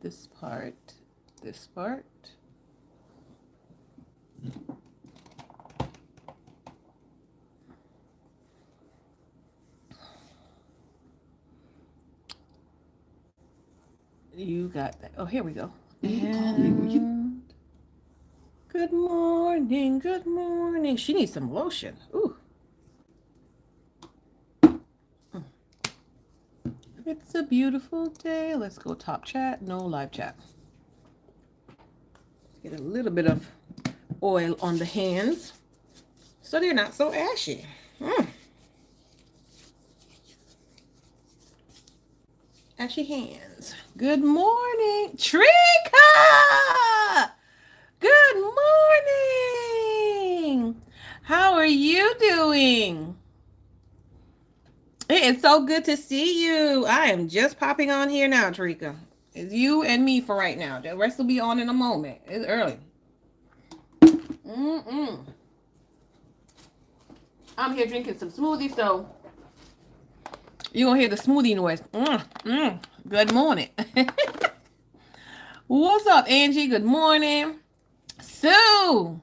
this part, this part. You got that. Oh, here we go. And good morning, good morning. She needs some lotion. Ooh. It's a beautiful day. Let's go top chat. No live chat. Get a little bit of oil on the hands so they're not so ashy. Ashy hands. Good morning, Trika. Good morning. How are you doing? It is so good to see you. I am just popping on here now, Trika. It's you and me for right now. The rest will be on in a moment. It's early. I'm here drinking some smoothie, so you're going to hear the smoothie noise. Good morning. What's up, Angie? Good morning. Sue.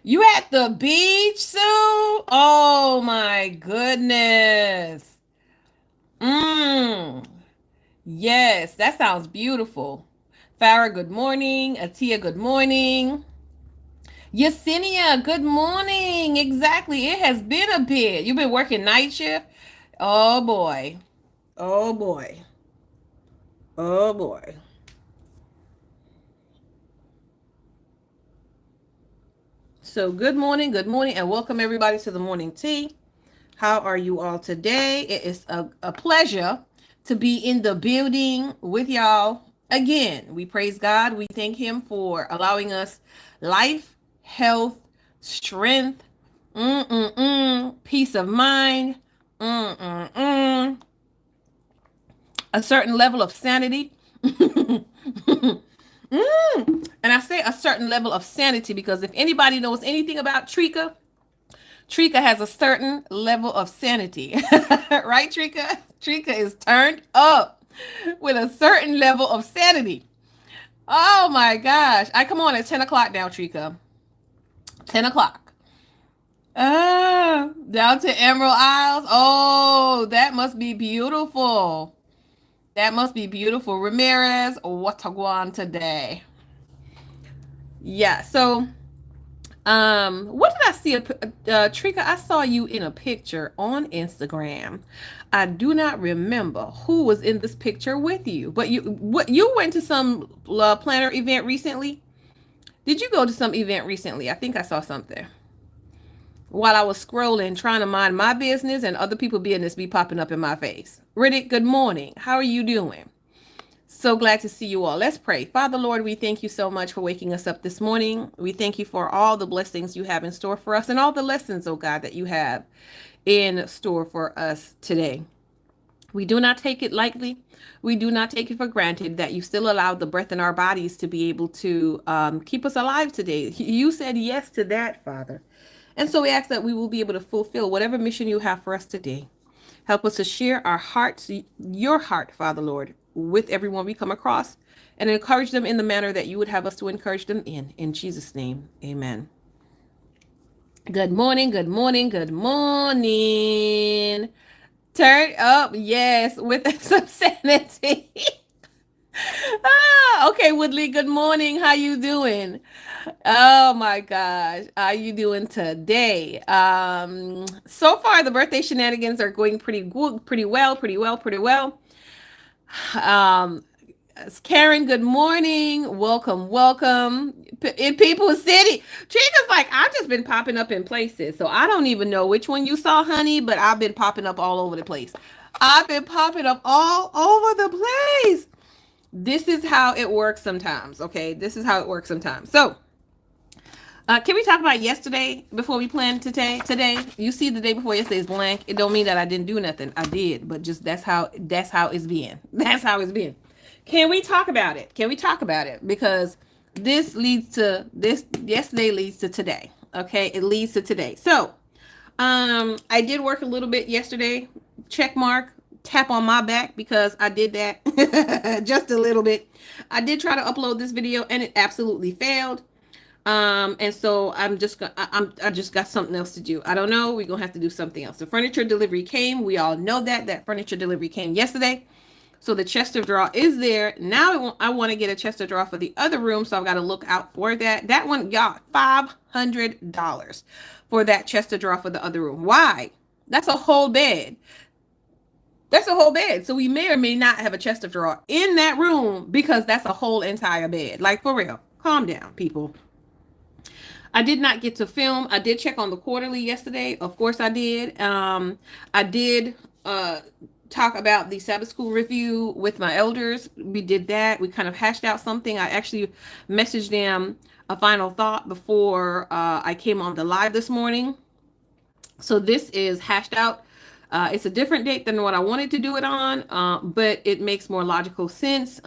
You at the beach, Sue? Oh, my goodness. Yes, that sounds beautiful. Farah, good morning. Atia, good morning. Yesenia, good morning. Exactly. It has been a bit. You've been working night shift? Oh, boy. Oh, boy. Oh, boy. So good morning, and welcome everybody to the morning tea. How are you all today? It is a pleasure to be in the building with y'all again. We praise God. We thank him for allowing us life, health, strength, peace of mind, a certain level of sanity. And I say a certain level of sanity because if anybody knows anything about Trika, Trika has a certain level of sanity. Right, Trika? Trika is turned up with a certain level of sanity. Oh my gosh. I come on at 10 o'clock now, Trika. 10 o'clock. Down to Emerald Isles. Oh, that must be beautiful. That must be beautiful. Ramirez, what a guan today. Yeah, so what did I see? Trika, I saw you in a picture on Instagram. I do not remember who was in this picture with you, but you went to some planner event recently? Did you go to some event recently? I think I saw something while I was scrolling, trying to mind my business and other people's business be popping up in my face. Riddick, good morning. How are you doing? So glad to see you all. Let's pray. Father, Lord, we thank you so much for waking us up this morning. We thank you for all the blessings you have in store for us and all the lessons, oh God, that you have in store for us today. We do not take it lightly. We do not take it for granted that you still allow the breath in our bodies to be able to keep us alive today. You said yes to that, Father. And so we ask that we will be able to fulfill whatever mission you have for us today. Help us to share our hearts, your heart, Father, Lord, with everyone we come across and encourage them in the manner that you would have us to encourage them in. In Jesus' name, amen. Good morning, good morning, good morning. Turn up, yes, with some sanity. Okay, Woodley, good morning. How you doing? Oh my gosh, how you doing today? So far the birthday shenanigans are going pretty good, pretty well. Karen, good morning. Welcome. In People's City. Trina's like, I've just been popping up in places, so I don't even know which one you saw, honey, but I've been popping up all over the place. I've been popping up all over the place. This is how it works sometimes, okay? This is how it works sometimes. So, can we talk about yesterday before we plan today? You see, the day before yesterday is blank. It don't mean that I didn't do nothing. I did, but just that's how it's been. That's how it's been. Can we talk about it? Because this leads to this. Yesterday leads to today. Okay, it leads to today. So, I did work a little bit yesterday. Check mark. tap on my back because I did that just a little bit. I did try to upload this video and it absolutely failed. And so I just got something else to do. I don't know. We're gonna have to do something else. The furniture delivery came. We all know that furniture delivery came yesterday. So the chest of drawer is there. Now I want to get a chest of drawer for the other room. So I've got to look out for that. That one, y'all, $500 for that chest of drawer for the other room. Why? That's a whole bed. That's a whole bed. So we may or may not have a chest of drawer in that room because that's a whole entire bed. Like, for real. Calm down, people. I did not get to film. I did check on the quarterly yesterday. Of course I did. I did talk about the Sabbath school review with my elders. We did that. We kind of hashed out something. I actually messaged them a final thought before I came on the live this morning. So this is hashed out. It's a different date than what I wanted to do it on, but it makes more logical sense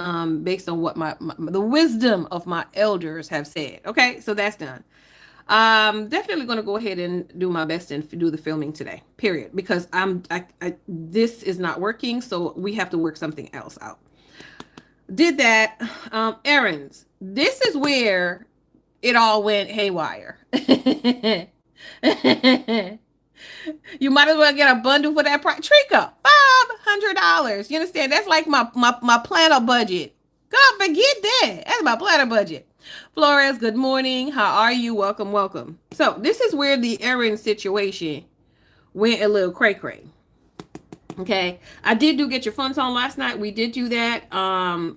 based on what the wisdom of my elders have said. Okay, so that's done. I'm definitely going to go ahead and do my best and do the filming today, period, because this is not working, so we have to work something else out. Did that. Errands. This is where it all went haywire. You might as well get a bundle for that price. Trika, $500. You understand? That's like my planner budget. God, forget that. That's my planner budget. Flores, good morning. How are you? Welcome, welcome. So this is where the Erin situation went a little cray-cray. Okay, I did get your funds on last night. We did do that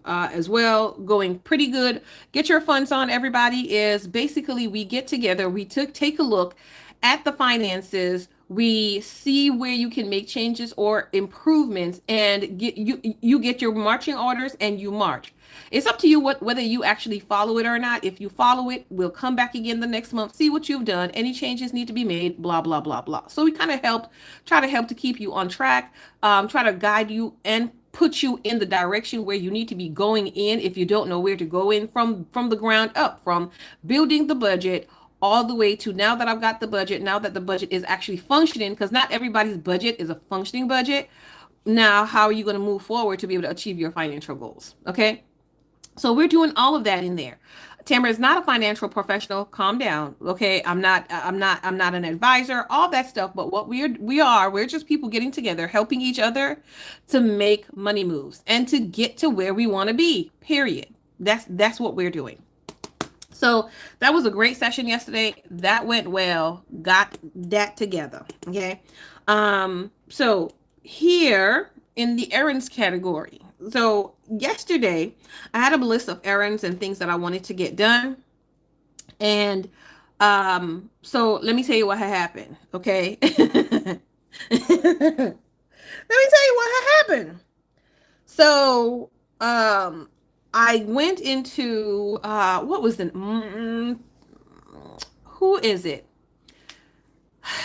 as well, going pretty good. Get your funds on, everybody, is basically we get together, we take a look at the finances, we see where you can make changes or improvements, and you get your marching orders and you march. It's up to you whether you actually follow it or not. If you follow it, we'll come back again the next month, see what you've done. Any changes need to be made, blah, blah, blah, blah. So we kind of try to help to keep you on track, try to guide you and put you in the direction where you need to be going in if you don't know where to go in from the ground up, from building the budget all the way to now that I've got the budget, now that the budget is actually functioning, because not everybody's budget is a functioning budget. Now, how are you going to move forward to be able to achieve your financial goals? Okay. So we're doing all of that in there. Tamara is not a financial professional. Calm down. Okay. I'm not an advisor, all that stuff. But what we're just people getting together, helping each other to make money moves and to get to where we want to be, period. That's what we're doing. So that was a great session yesterday. That went well. Got that together. Okay. So here in the errands category. So yesterday I had a list of errands and things that I wanted to get done. And so let me tell you what had happened. Okay. Let me tell you what had happened. So I went into what was the who is it?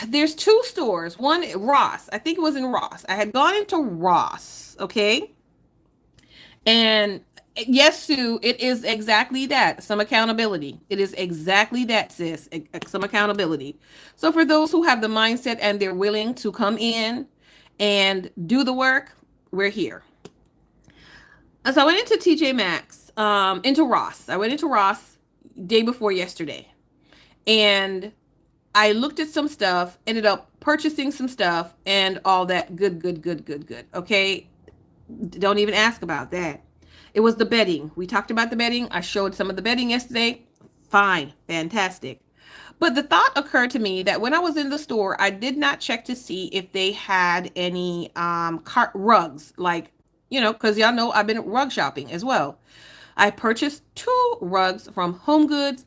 There's two stores. One, Ross. I think it was in Ross. I had gone into Ross, okay? And yes, Sue, it is exactly that. Some accountability. It is exactly that, sis. Some accountability. So for those who have the mindset and they're willing to come in and do the work, we're here. So I went into TJ Maxx, into Ross. I went into Ross day before yesterday. And I looked at some stuff, ended up purchasing some stuff and all that good. Okay. Don't even ask about that. It was the bedding. We talked about the bedding. I showed some of the bedding yesterday. Fine. Fantastic. But the thought occurred to me that when I was in the store, I did not check to see if they had any cart rugs, like, because y'all know I've been rug shopping as well. I purchased 2 rugs from Home Goods,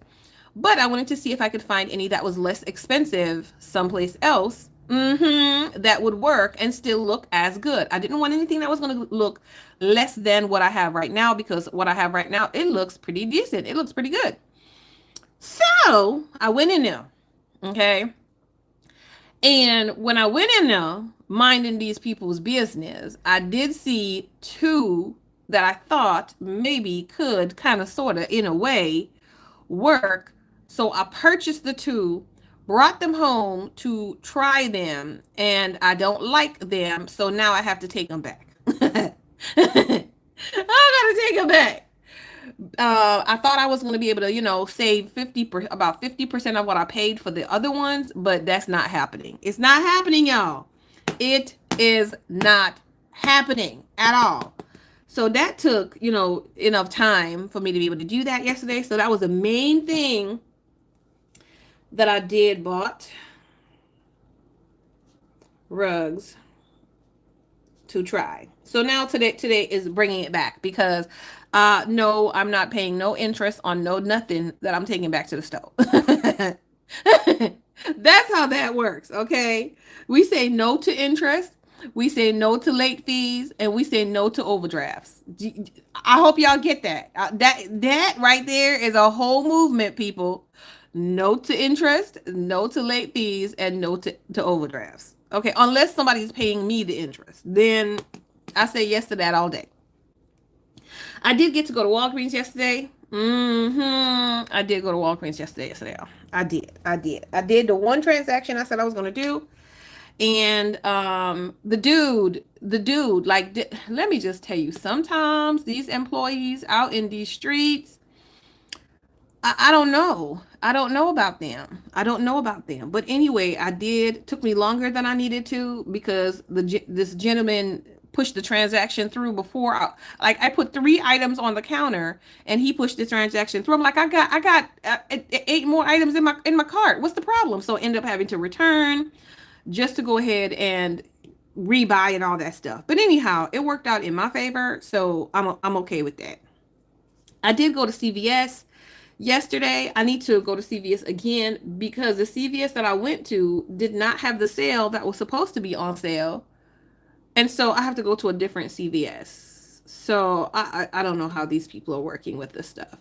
but I wanted to see if I could find any that was less expensive someplace else that would work and still look as good. I didn't want anything that was going to look less than what I have right now, because what I have right now, it looks pretty decent. It looks pretty good. So I went in there. Okay. And when I went in there, minding these people's business, I did see 2 that I thought maybe could kind of sort of in a way work. So I purchased the 2, brought them home to try them, and I don't like them, so now I have to take them back. I gotta take them back. I thought I was going to be able to, save about 50% of what I paid for the other ones, but that's not happening. It's not happening, y'all. It is not happening at all. So that took, enough time for me to be able to do that yesterday. So that was the main thing that I did bought rugs to try. So now today is bringing it back because no, I'm not paying no interest on no nothing that I'm taking back to the store. That's how that works, okay? We say no to interest, we say no to late fees, and we say no to overdrafts. I hope y'all get that. That right there is a whole movement, people. No to interest, no to late fees, and no to overdrafts. Okay, unless somebody's paying me the interest, then I say yes to that all day. I did get to go to Walgreens yesterday. I did go to Walgreens yesterday. I did the one transaction I said I was going to do. And the dude, like, let me just tell you, sometimes these employees out in these streets, I don't know. I don't know about them. But anyway, took me longer than I needed to because this gentleman pushed the transaction through before I put 3 items on the counter and he pushed the transaction through. I'm like, I got 8 more items in my cart. What's the problem? So I ended up having to return just to go ahead and rebuy and all that stuff. But anyhow, it worked out in my favor, so I'm okay with that. I did go to CVS yesterday. I need to go to CVS again because the CVS that I went to did not have the sale that was supposed to be on sale. And so I have to go to a different CVS. So I don't know how these people are working with this stuff.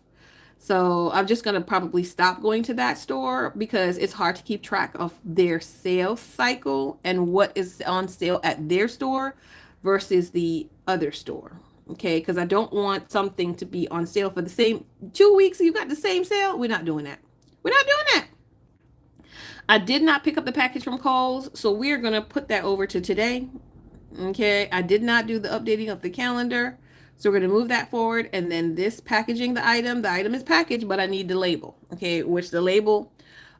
So I'm just going to probably stop going to that store because it's hard to keep track of their sales cycle and what is on sale at their store versus the other store. Okay, because I don't want something to be on sale for the same 2 weeks. You got the same sale. We're not doing that. I did not pick up the package from Kohl's, so we're going to put that over to today. Okay, I did not do the updating of the calendar. So we're going to move that forward. And then this packaging the item is packaged, but I need the label. Okay, which the label,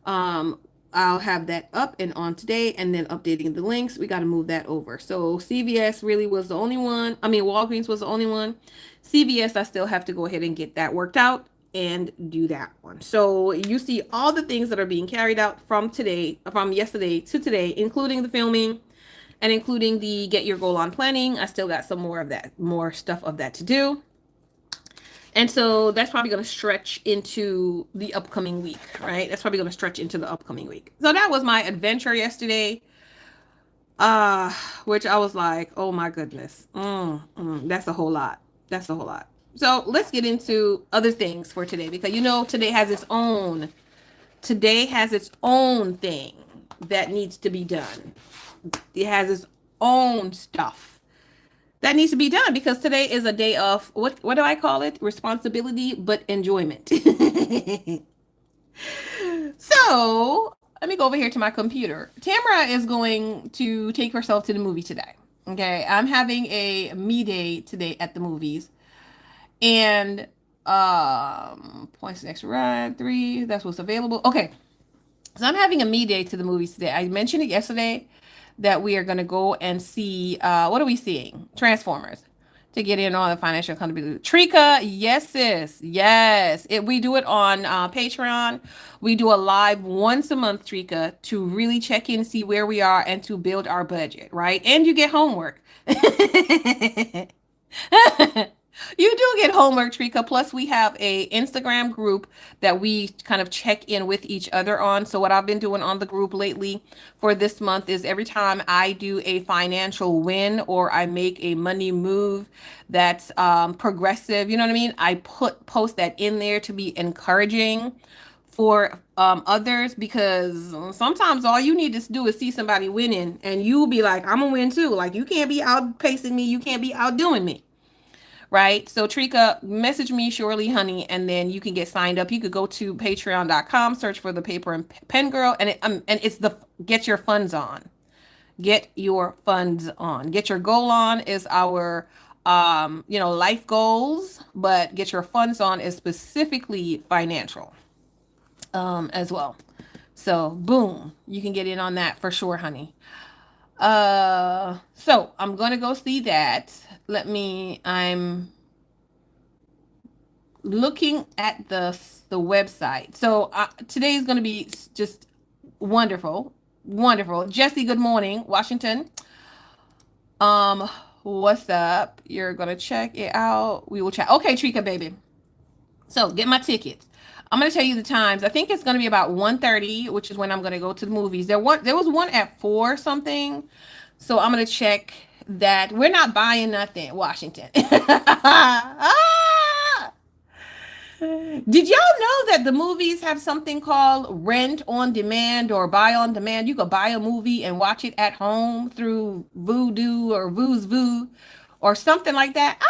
I'll have that up and on today. And then updating the links, we got to move that over. So CVS really was the only one. Walgreens was the only one. CVS, I still have to go ahead and get that worked out and do that one. So you see all the things that are being carried out from yesterday to today, including the filming, and including the get your goal on planning. I still got some more stuff of that to do. And so that's probably going to stretch into the upcoming week, right? So that was my adventure yesterday, which I was like, oh my goodness. That's a whole lot. So let's get into other things for today, because today has its own thing that needs to be done. It has its own stuff that needs to be done because today is a day of what do I call it? Responsibility, but enjoyment. So let me go over here to my computer. Tamara is going to take herself to the movie today. Okay, I'm having a me day today at the movies, and points next ride 3. That's what's available. Okay, so I'm having a me day to the movies today. I mentioned it yesterday that we are going to go and see, what are we seeing? Transformers, to get in on the financial accountability. Trika, yes, sis. Yes. We do it on Patreon. We do a live once a month, Trika, to really check in, see where we are, and to build our budget, right? And you get homework. You do get homework, Trika. Plus, we have a Instagram group that we kind of check in with each other on. So what I've been doing on the group lately for this month is every time I do a financial win or I make a money move that's progressive, you know what I mean? I post that in there to be encouraging for others, because sometimes all you need to do is see somebody winning and you'll be like, I'm gonna win too. Like, you can't be outpacing me. You can't be outdoing me. right? So Trika, message me surely, honey, and then you can get signed up. You could go to patreon.com, search for the Paper and Pen Girl, and it's the get your funds on. Get your funds on. Get your goal on is our life goals, but get your funds on is specifically financial as well. So boom, you can get in on that for sure, honey. So I'm gonna go see that. I'm looking at the website. So today is gonna be just wonderful, wonderful. Jesse, good morning, Washington. Um, what's up? You're gonna check it out. We will chat. Okay, Trika, baby. So get my tickets. I'm gonna tell you the times. I think it's gonna be about 1:30, which is when I'm gonna go to the movies. There was one at 4 something. So I'm gonna check that. We're not buying nothing, Washington. Did y'all know that the movies have something called rent on demand or buy on demand? You could buy a movie and watch it at home through Vudu or Vu's Vu or something like that.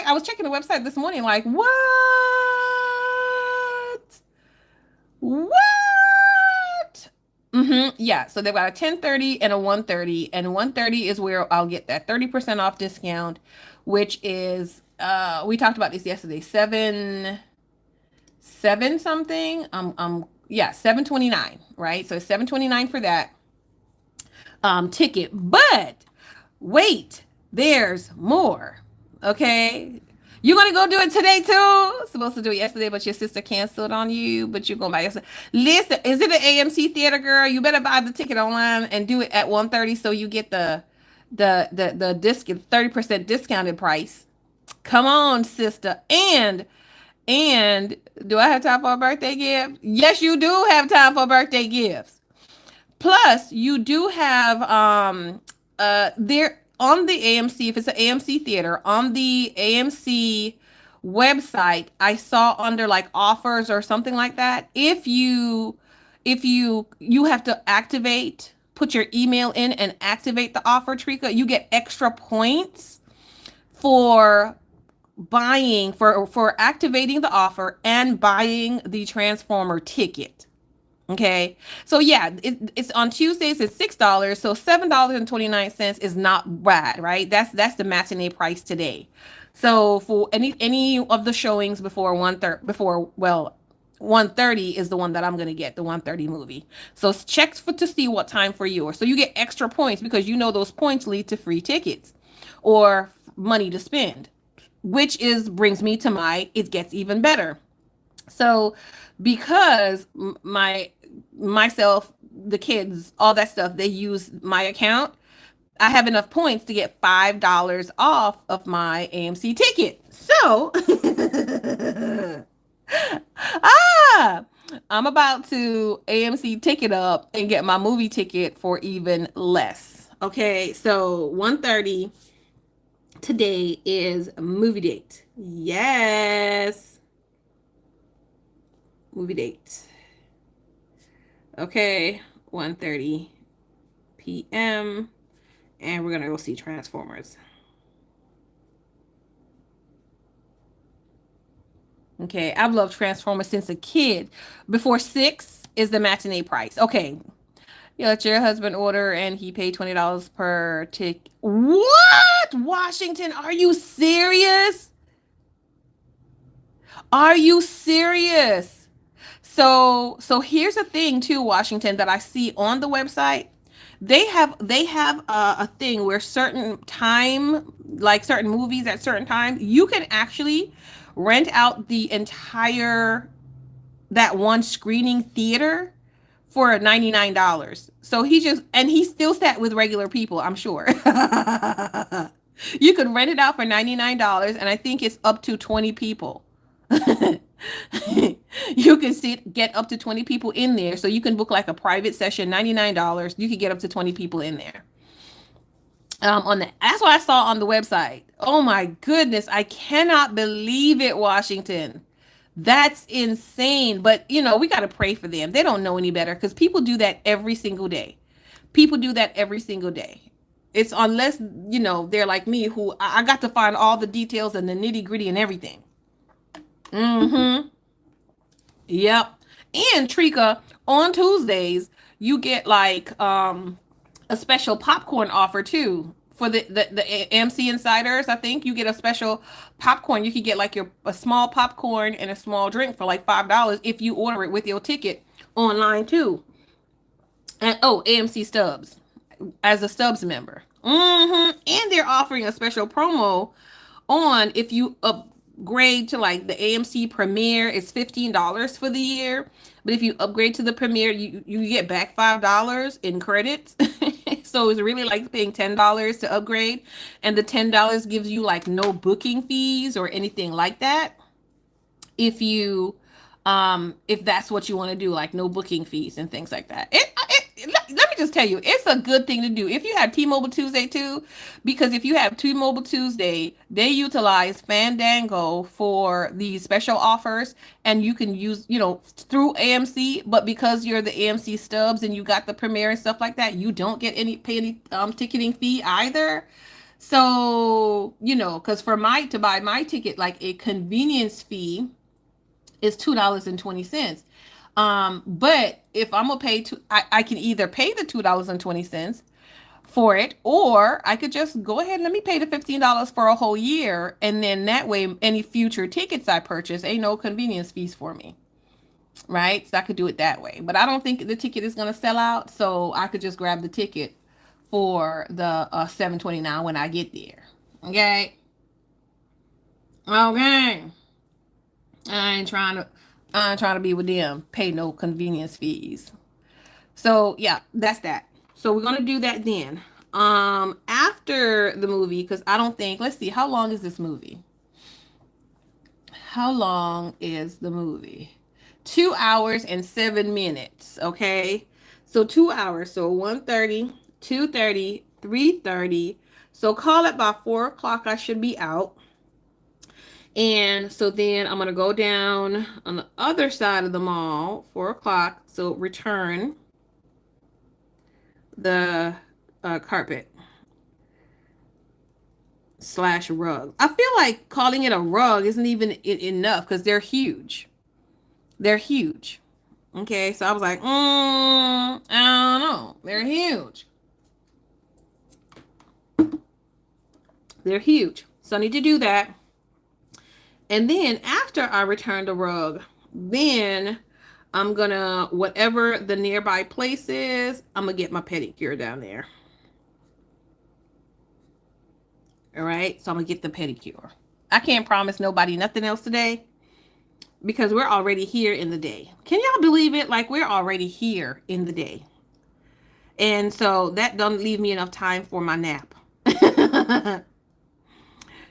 I was checking the website this morning, like, what? What? Yeah, so they've got a 10:30 and a 1:30, and 1:30 is where I'll get that 30% off discount, which is we talked about this yesterday, 7 something. Yeah, 729, right? So it's 729 for that ticket. But wait, there's more. Okay. You're gonna go do it today too. Supposed to do it yesterday, but your sister canceled on you. But you're going by yourself. Listen, is it an AMC theater, girl? You better buy the ticket online and do it at 1:30 so you get the 30% discounted price. Come on, sister. And do I have time for a birthday gift? Yes, you do have time for birthday gifts. Plus, you do have there on the AMC, if it's an AMC theater, on the AMC website, I saw under like offers or something like that. If you have to activate, put your email in and activate the offer, Trika, you get extra points for buying for activating the offer and buying the Transformer ticket. Okay, so yeah, it's on Tuesdays. It's $6, so $7.29 is not bad, right? That's the matinee price today. So for any of the showings before 1:30 is the one that I'm gonna get, the 1:30 movie. So check to see what time for yours. So you get extra points because you know those points lead to free tickets or money to spend, which brings me to it gets even better. So because myself, the kids, all that stuff, they use my account, I have enough points to get $5 off of my AMC ticket. So I'm about to AMC ticket up and get my movie ticket for even less. Okay, so 1:30 today is movie date. Yes. Movie date. Okay, 1:30 p.m. and we're gonna go see Transformers. Okay, I've loved Transformers since a kid. Before 6 is the matinee price. Okay, you let your husband order and he paid $20 per ticket. What? Washington, are you serious? Are you serious? So here's the thing too, Washington, that I see on the website. They have a thing where certain time, like certain movies at certain times, you can actually rent out the entire that one screening theater for $99. So he still sat with regular people, I'm sure. You could rent it out for $99 and I think it's up to 20 people. You can get up to 20 people in there. So you can book like a private session, $99. You could get up to 20 people in there. That's what I saw on the website. Oh my goodness, I cannot believe it, Washington. That's insane. But we got to pray for them. They don't know any better because people do that every single day. People do that every single day. It's unless, you know, they're like me who I got to find all the details and the nitty gritty and everything. Mm-hmm. Yep. And Trika, on Tuesdays, you get like a special popcorn offer too. For the AMC insiders, I think you get a special popcorn. You could get like a small popcorn and a small drink for like $5 if you order it with your ticket online too. And oh, AMC Stubs as a Stubs member. And they're offering a special promo on if you upgrade to like the AMC Premiere, it's $15 for the year. But if you upgrade to the Premiere, you get back $5 in credits. So it's really like paying $10 to upgrade, and the $10 gives you like no booking fees or anything like that. If that's what you want to do, like no booking fees and things like that. Let me just tell you, it's a good thing to do if you have T-Mobile Tuesday too, because if you have T-Mobile Tuesday, they utilize Fandango for these special offers, and you can use, you know, through AMC, but because you're the AMC Stubs and you got the Premiere and stuff like that, you don't get pay any ticketing fee either. So, you know, because to buy my ticket, like a convenience fee is $2.20. But if I'm gonna pay I can either pay the $2.20 for it, or I could just go ahead and let me pay the $15 for a whole year, and then that way any future tickets I purchase ain't no convenience fees for me. Right? So I could do it that way. But I don't think the ticket is gonna sell out, so I could just grab the ticket for the $7.29 when I get there. Okay. Okay. I ain't trying to be with them, pay no convenience fees. So yeah, that's that. So we're gonna do that then. After the movie, because I don't think, let's see, how long is this movie? How long is the movie? 2 hours and 7 minutes. Okay. So 2 hours. So 1:30, 2:30, 3:30. So call it by 4 o'clock. I should be out. And so then I'm going to go down on the other side of the mall, 4 o'clock. So return the carpet / rug. I feel like calling it a rug isn't even enough because they're huge. They're huge. Okay, so I was like, I don't know. They're huge. They're huge. So I need to do that. And then after I return the rug, then I'm going to, whatever the nearby place is, I'm going to get my pedicure down there. All right. So I'm going to get the pedicure. I can't promise nobody nothing else today because we're already here in the day. Can y'all believe it? Like, we're already here in the day. And so that doesn't leave me enough time for my nap.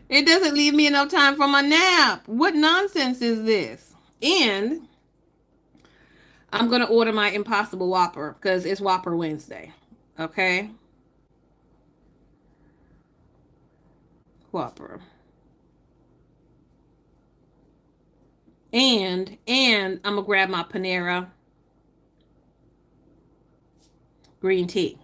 It doesn't leave me enough time for my nap. What nonsense is this? And I'm going to order my Impossible Whopper because it's Whopper Wednesday. Okay? Whopper. And I'm going to grab my Panera green tea.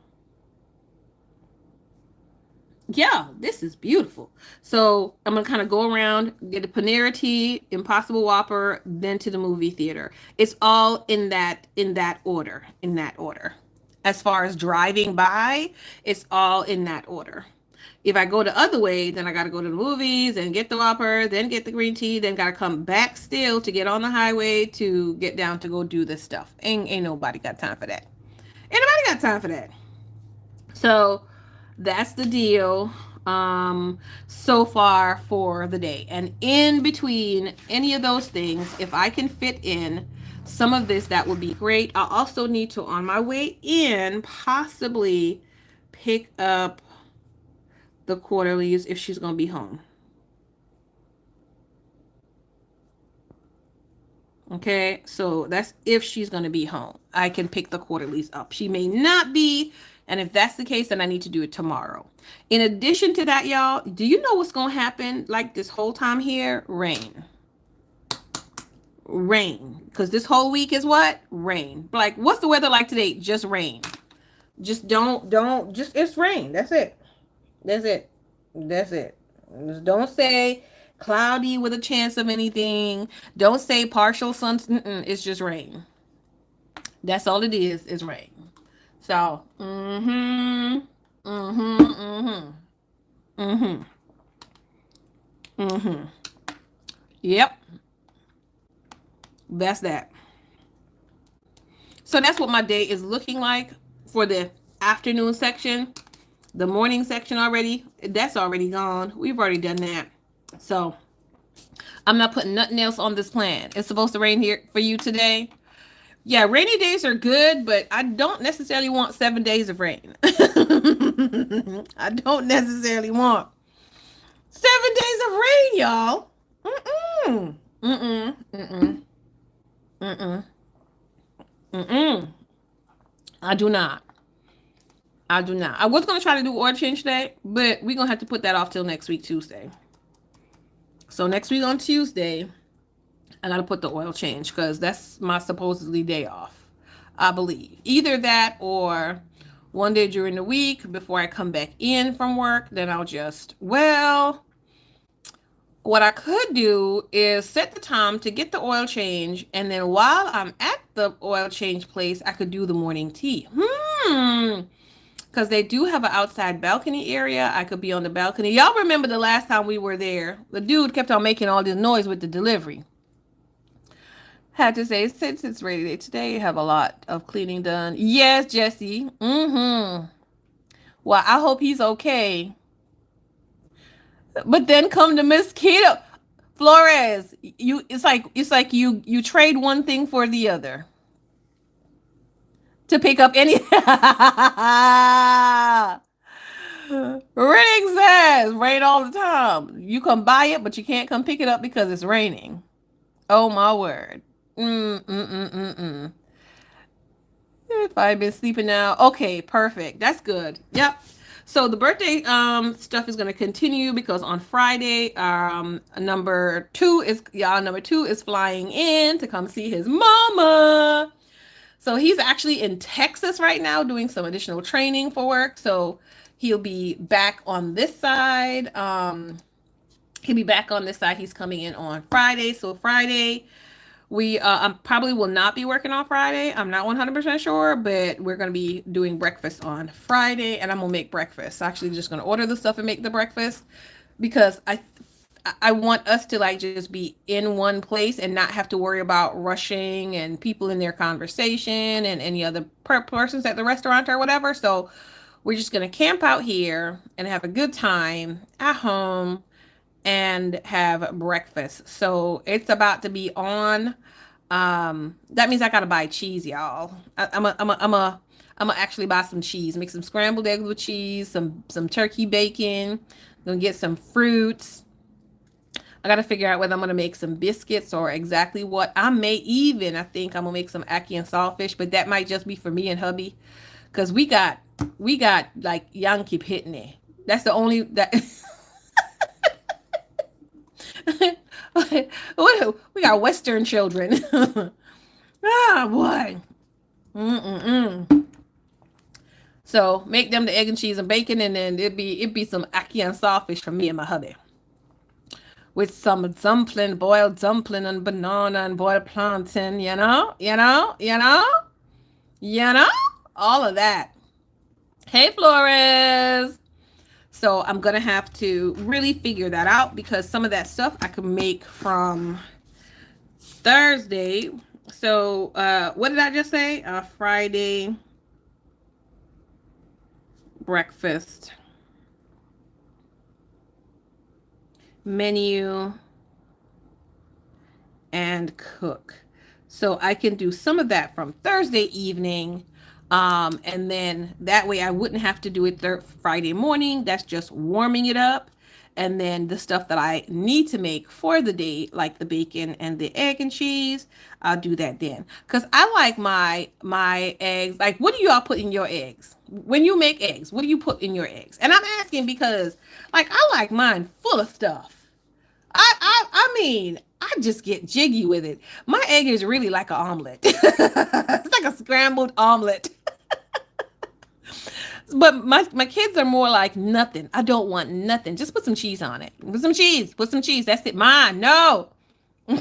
Yeah, this is beautiful. So I'm going to kind of go around, get a Panera tea, Impossible Whopper, then to the movie theater. It's all in that order, As far as driving by, it's all in that order. If I go the other way, then I got to go to the movies and get the Whopper, then get the green tea, then got to come back still to get on the highway to get down to go do this stuff. Ain't nobody got time for that. Ain't nobody got time for that. So that's the deal so far for the day. And in between any of those things, if I can fit in some of this, that would be great. I also need to, on my way in, possibly pick up the quarterlies if she's going to be home. Okay, so that's if she's going to be home. I can pick the quarterlies up. She may not be. And if that's the case, then I need to do it tomorrow. In addition to that, y'all, do you know what's going to happen like this whole time here? Rain. Rain. Because this whole week is what? Rain. Like, what's the weather like today? Just rain. Just don't, just, it's rain. That's it. That's it. That's it. Just don't say cloudy with a chance of anything. Don't say partial sun. It's just rain. That's all it is rain. So, mm-hmm. Mm-hmm. Yep. That's that. So that's what my day is looking like for the afternoon section. The morning section already, that's already gone. We've already done that. So I'm not putting nothing else on this plan. It's supposed to rain here for you today. Yeah, rainy days are good, but I don't necessarily want 7 days of rain. I don't necessarily want 7 days of rain, y'all. Mm-mm. Mm-mm. Mm-mm. Mm-mm. Mm-mm. I do not. I do not. I was gonna try to do oil change today, but we're gonna have to put that off till next week, Tuesday. So next week on Tuesday, I gotta put the oil change because that's my supposedly day off. I believe either that or one day during the week before I come back in from work. Then I'll just what I could do is set the time to get the oil change, and then while I'm at the oil change place, I could do the morning tea. Because they do have an outside balcony area. I could be on the balcony. Y'all remember the last time we were there? The dude kept on making all this noise with the delivery. Had to say, since it's rainy day today, you have a lot of cleaning done. Yes, Jesse. Well, I hope he's okay. But then come the mosquito. Flores, it's like you trade one thing for the other to pick up any Rain says rain all the time. You come buy it, but you can't come pick it up because it's raining. Oh my word. Mm mm mm mm mm. If I've been sleeping now, okay, perfect. That's good. Yep. So the birthday stuff is gonna continue because on Friday, number two is flying in to come see his mama. So he's actually in Texas right now doing some additional training for work. So he'll be back on this side. He'll be back on this side. He's coming in on Friday. So Friday, I probably will not be working on Friday. I'm not 100% sure, but we're going to be doing breakfast on Friday, and I'm going to make breakfast. Actually just going to order the stuff and make the breakfast because I want us to like just be in one place and not have to worry about rushing and people in their conversation and any other persons at the restaurant or whatever. So we're just going to camp out here and have a good time at home and have breakfast. So it's about to be on. That means I gotta buy cheese, y'all. I'm gonna actually buy some cheese, make some scrambled eggs with cheese, some turkey bacon. Gonna get some fruits. I gotta figure out whether I'm gonna make some biscuits or exactly what. I think I'm gonna make some ackee and saltfish, but that might just be for me and hubby, cause we got like Yankee Pitney. That's the only that. We got Western children. Ah, boy. Mm-mm-mm. So make them the egg and cheese and bacon, and then it'd be some ackee and saltfish for me and my hubby, with some dumpling, boiled dumpling, and banana and boiled plantain. You know, all of that. Hey, Flores. So I'm gonna have to really figure that out because some of that stuff I could make from Thursday. So what did I just say? Friday breakfast menu and cook. So I can do some of that from Thursday evening. And then that way I wouldn't have to do it Friday morning. That's just warming it up. And then the stuff that I need to make for the day, like the bacon and the egg and cheese, I'll do that then. Because I like my eggs. Like, what do y'all put in your eggs? When you make eggs, what do you put in your eggs? And I'm asking because, like, I like mine full of stuff. I mean, I just get jiggy with it. My egg is really like an omelet. It's like a scrambled omelet. But my kids are more like nothing. I don't want nothing. Just put some cheese on it. Put some cheese. Put some cheese. That's it. Mine. No. I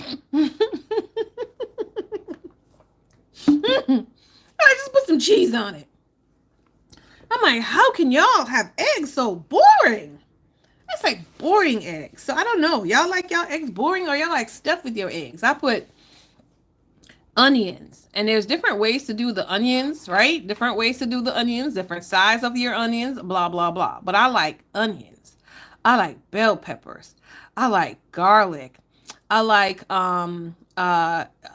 just put some cheese on it. I'm like, how can y'all have eggs so boring? That's like boring eggs. So I don't know. Y'all like y'all eggs boring or y'all like stuff with your eggs? I put onions, and there's different ways to do the onions, right? Different ways to do the onions, different size of your onions, blah blah blah. But I like onions. I like bell peppers. I like garlic. I like a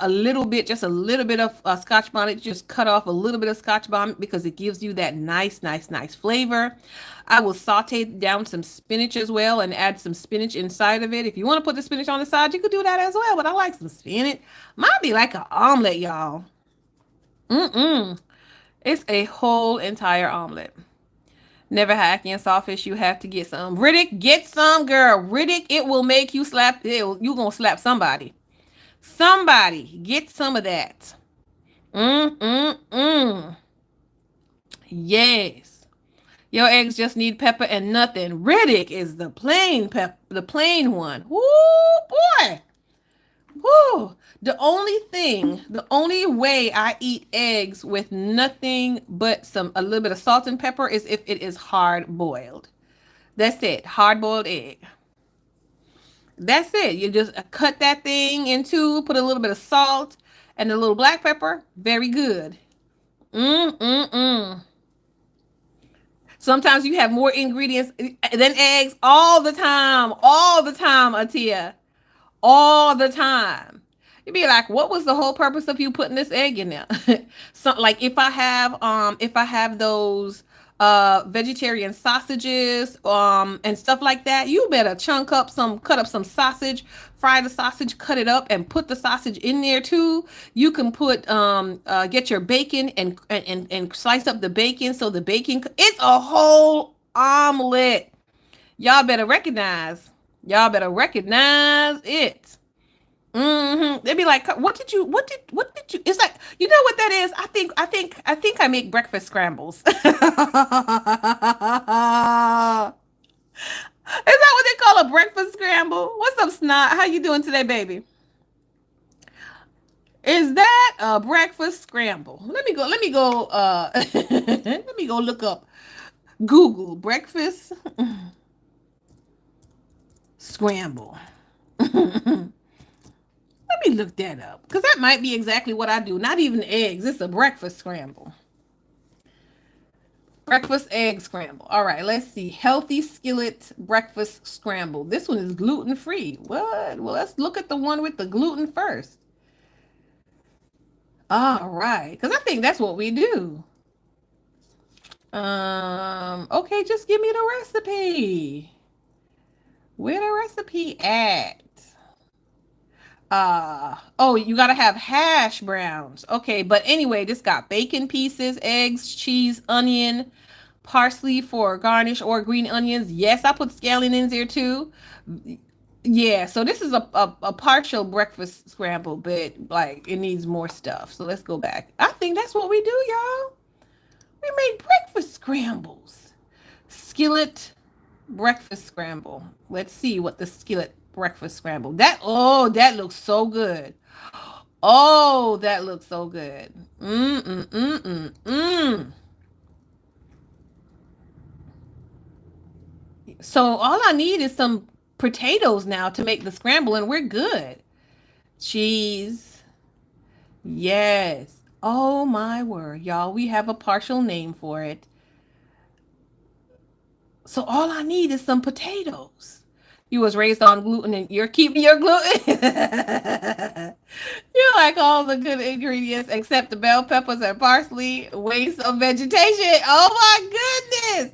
little bit, just a little bit of Scotch bonnet. Just cut off a little bit of Scotch bonnet because it gives you that nice flavor. I will saute down some spinach as well and add some spinach inside of it. If you want to put the spinach on the side, you could do that as well. But I like some spinach. Might be like an omelet, y'all. It's a whole entire omelet. Never had and sawfish. You have to get some. Riddick, get some, girl. Riddick, it will make you slap. You gonna slap somebody. Somebody get some of that. Yes. Your eggs just need pepper and nothing. Riddick is the plain the plain one. Woo, boy. Woo. The only way I eat eggs with nothing but a little bit of salt and pepper is if it is hard boiled. That's it. Hard boiled egg. That's it. You just cut that thing in two, put a little bit of salt and a little black pepper. Very good. Sometimes you have more ingredients than eggs all the time. All the time, Atia. All the time. You'd be like, what was the whole purpose of you putting this egg in there? So like if I have those vegetarian sausages and stuff like that, you better cut up some sausage, fry the sausage, cut it up and put the sausage in there too. You can put get your bacon and slice up the bacon so the bacon, it's a whole omelet. Y'all better recognize it. They'd be like, what did you, it's like, you know what that is? I think I make breakfast scrambles. Is that what they call a breakfast scramble? What's up, Snot? How you doing today, baby? Is that a breakfast scramble? Let me go, let me go look up Google breakfast scramble. Let me look that up because that might be exactly what I do. Not even eggs. It's a breakfast scramble. Breakfast egg scramble. All right, let's see. Healthy skillet breakfast scramble. This one is gluten-free. What? Well, let's look at the one with the gluten first. All right, because I think that's what we do. Okay, just give me the recipe. Where the recipe at? You gotta have hash browns. Okay, but anyway, this got bacon pieces, eggs, cheese, onion, parsley for garnish or green onions. Yes, I put scallion in there too. Yeah, so this is a partial breakfast scramble, but like it needs more stuff. So let's go back. I think that's what we do, y'all. We make breakfast scrambles. Skillet breakfast scramble. Let's see what the skillet breakfast scramble. That looks so good. Oh, that looks so good. So all I need is some potatoes now to make the scramble and we're good. Cheese. Yes. Oh my word, y'all. We have a partial name for it. So all I need is some potatoes. You was raised on gluten and you're keeping your gluten. You like all the good ingredients except the bell peppers and parsley. Waste of vegetation. Oh my goodness.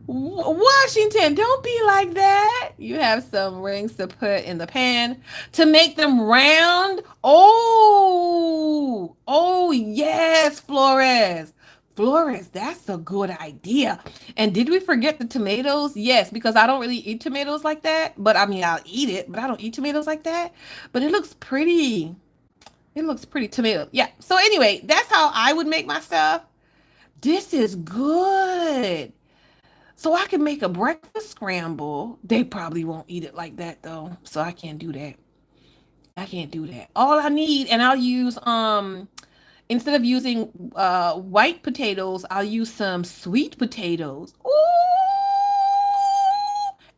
Washington, don't be like that. You have some rings to put in the pan to make them round. Oh yes, Flores. Flores, that's a good idea. And did we forget the tomatoes? Yes, because I don't really eat tomatoes like that. But I mean, I'll eat it, but I don't eat tomatoes like that. But it looks pretty. It looks pretty tomato. Yeah. So anyway, that's how I would make my stuff. This is good. So I can make a breakfast scramble. They probably won't eat it like that though. So I can't do that. I can't do that. All I need, and I'll use instead of using white potatoes, I'll use some sweet potatoes. Ooh!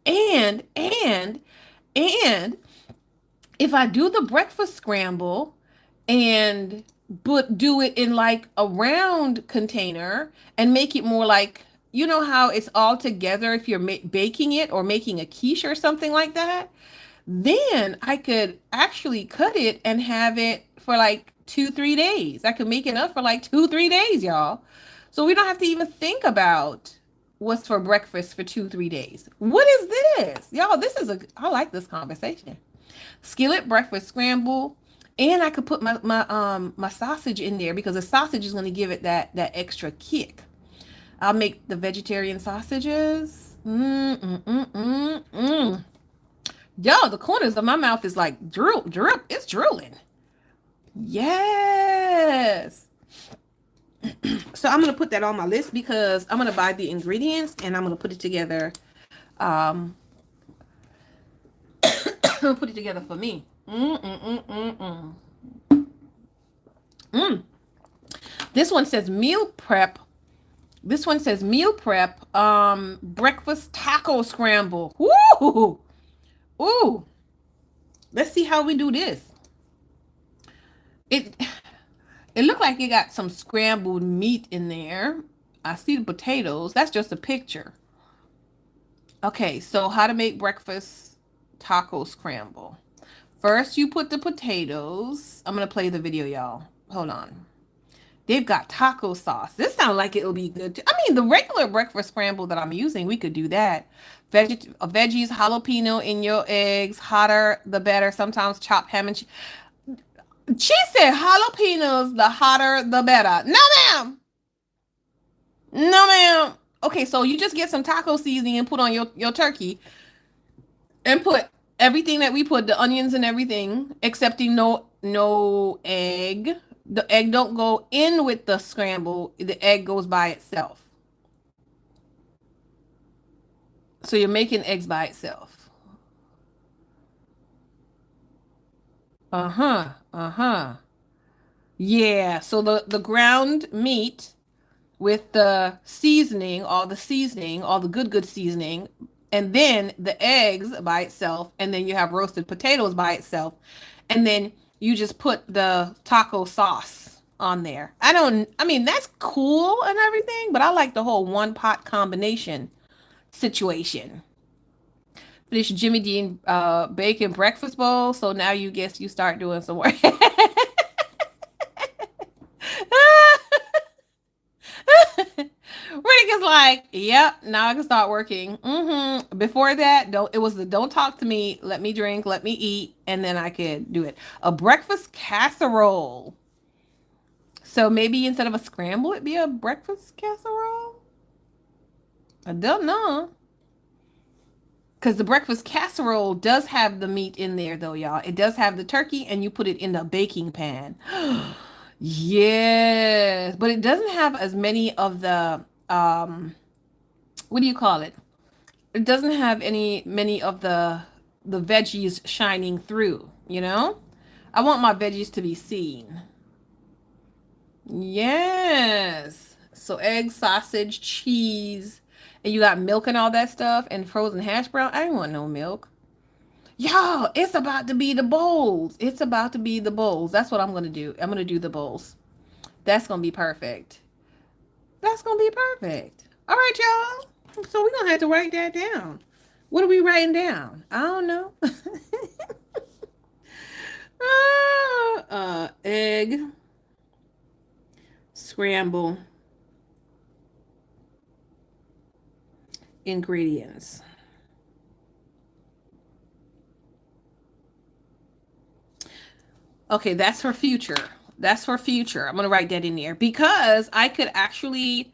And if I do the breakfast scramble and but do it in like a round container and make it more like, you know how it's all together if you're baking it or making a quiche or something like that, then I could actually cut it and have it for like 2, 3 days. I could make it up for like 2, 3 days, y'all. So we don't have to even think about what's for breakfast for 2, 3 days. What is this? Y'all, I like this conversation. Skillet breakfast scramble. And I could put my sausage in there because the sausage is going to give it that extra kick. I'll make the vegetarian sausages. Yo, the corners of my mouth is like droop. It's drooling. Yes. So I'm gonna put that on my list because I'm gonna buy the ingredients and I'm gonna put it together. Put it together for me. This one says meal prep. This one says meal prep. Breakfast taco scramble. Woo! Ooh. Let's see how we do this. It looked like it got some scrambled meat in there. I see the potatoes. That's just a picture. Okay, so how to make breakfast taco scramble. First, you put the potatoes. I'm going to play the video, y'all. Hold on. They've got taco sauce. This sounds like it'll be good too. I mean, the regular breakfast scramble that I'm using, we could do that. Veggies, jalapeno in your eggs, hotter the better. Sometimes chopped ham and cheese. She said jalapenos, the hotter the better. No, ma'am. No, ma'am. Okay, so you just get some taco seasoning and put on your turkey and put everything that we put, the onions and everything, excepting no egg. The egg don't go in with the scramble. The egg goes by itself. So you're making eggs by itself. Yeah, so the ground meat with the seasoning, all the good seasoning, and then the eggs by itself, and then you have roasted potatoes by itself, and then you just put the taco sauce on there. I mean, that's cool and everything, but I like the whole one pot combination situation. Finish Jimmy Dean bacon breakfast bowl. So now you guess you start doing some work. Rick is like, yep, now I can start working. Before that, don't talk to me, let me drink, let me eat, and then I could do it. A breakfast casserole. So maybe instead of a scramble, it'd be a breakfast casserole? I don't know. Because the breakfast casserole does have the meat in there, though, y'all. It does have the turkey, and you put it in the baking pan. Yes, but it doesn't have as many of the what do you call it? It doesn't have many of the veggies shining through, you know? I want my veggies to be seen. Yes. So egg, sausage, cheese, and you got milk and all that stuff and frozen hash brown. I didn't want no milk. Y'all, it's about to be the bowls. It's about to be the bowls. That's what I'm going to do. I'm going to do the bowls. That's going to be perfect. That's going to be perfect. All right, y'all. So we're going to have to write that down. What are we writing down? I don't know. Egg scramble ingredients. Okay, that's for future. That's for future. I'm going to write that in there because I could actually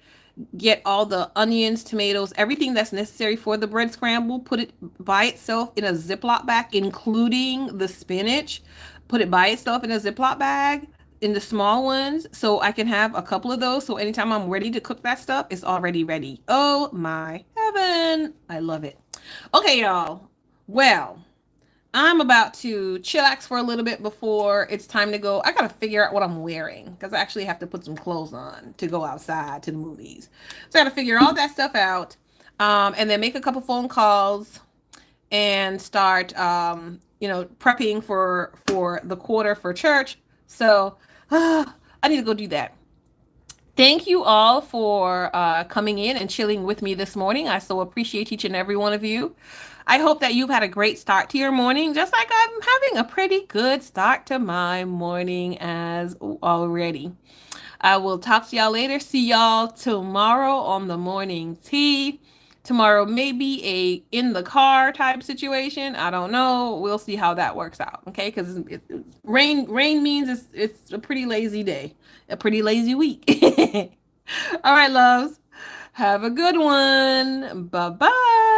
get all the onions, tomatoes, everything that's necessary for the bread scramble, put it by itself in a Ziploc bag, including the spinach, put it by itself in a Ziploc bag, in the small ones so I can have a couple of those. So anytime I'm ready to cook that stuff, it's already ready. Oh my heaven. I love it. Okay, y'all. Well, I'm about to chillax for a little bit before it's time to go. I gotta figure out what I'm wearing because I actually have to put some clothes on to go outside to the movies. So I gotta figure all that stuff out, and then make a couple phone calls and start, prepping for the quarter for church. So I need to go do that. Thank you all for coming in and chilling with me this morning. I so appreciate each and every one of you. I hope that you've had a great start to your morning, just like I'm having a pretty good start to my morning as already. I will talk to y'all later. See y'all tomorrow on the morning tea. Tomorrow may be a in the car type situation. I don't know. We'll see how that works out. Okay, because rain means it's a pretty lazy day, a pretty lazy week. All right, loves. Have a good one. Bye bye.